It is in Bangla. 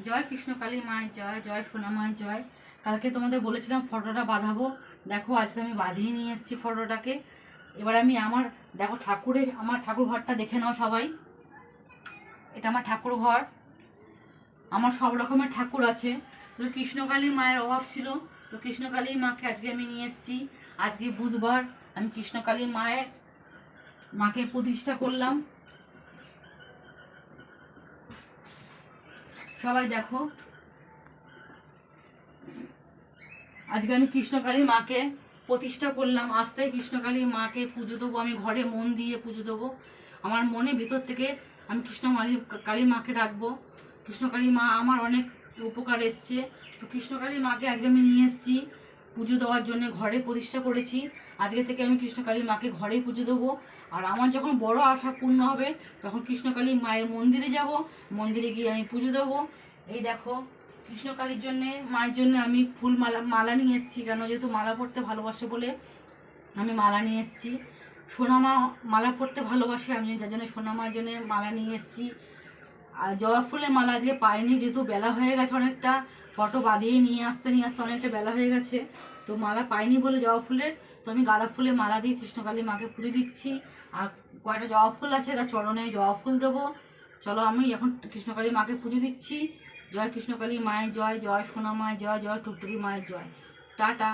জয় কৃষ্ণকালী মায়ের জয়, জয় সোনা মায়ের জয়। কালকে তোমাদের বলেছিলাম ফটোটা বাঁধাবো, দেখো আজকে আমি বাঁধিয়ে নিয়ে এসেছি ফটোটাকে। এবার আমি দেখো আমার ঠাকুর ঘরটা দেখে নাও সবাই। এটা আমার ঠাকুর ঘর, আমার সব রকমের ঠাকুর আছে। তো কৃষ্ণকালী মায়ের অভাব ছিল, তো কৃষ্ণকালী মাকে আজকে আমি নিয়ে এসেছি। আজকে বুধবার, আমি কৃষ্ণকালী মাকে প্রতিষ্ঠা করলাম। সবাই দেখো, আজকে আমি কৃষ্ণকালী মাকে প্রতিষ্ঠা করলাম। আজ থেকে কৃষ্ণকালী মাকে পুজো দেবো, আমি ঘরে মন দিয়ে পুজো দেবো। আমার মনে ভিতর থেকে আমি কালী মাকে ডাকবো। কৃষ্ণকালী মা আমার অনেক উপকার এসছে। তো কৃষ্ণকালী মাকে আজকে আমি নিয়ে এসেছি পুজো দেওয়ার জন্য, ঘরে প্রতিষ্ঠা করেছি। আজকে থেকে আমি কৃষ্ণকালী মাকে ঘরেই পুজো দেবো। আর আমার যখন বড় আশা পূর্ণ হবে, তখন কৃষ্ণকালী মায়ের মন্দিরে যাব, মন্দিরে গিয়ে আমি পুজো দেবো। এই দেখো, কৃষ্ণকালীর জন্যে, মায়ের জন্য আমি ফুল মালা নিয়ে এসেছি, কেন যেহেতু মালা পরতে ভালোবাসে বলে আমি মালা নিয়ে এসেছি। সোনামা মালা পরতে ভালোবাসে, আমি যার জন্য সোনামার জন্য মালা নিয়ে এসেছি। আর জবা ফুলের মালা আজকে পাইনি, যেহেতু বেলা হয়ে গেছে অনেকটা, ফটো বাঁধিয়ে নিয়ে আসতে অনেকটা বেলা হয়ে গেছে, তো মালা পাইনি বলে জবা ফুলের, তো আমি গাঁদা ফুলের মালা দিয়ে কৃষ্ণকালী মাকে পুজো দিচ্ছি। আর কয়টা জবা ফুল আছে, তার চরণে জবা ফুল দেবো। চলো আমি এখন কৃষ্ণকালী মাকে পুজো দিচ্ছি। জয় কৃষ্ণকালী মায়ের জয়, জয় সোনা মায়ের জয়, জয় টুকটুকি মায়ের জয়। টাটা।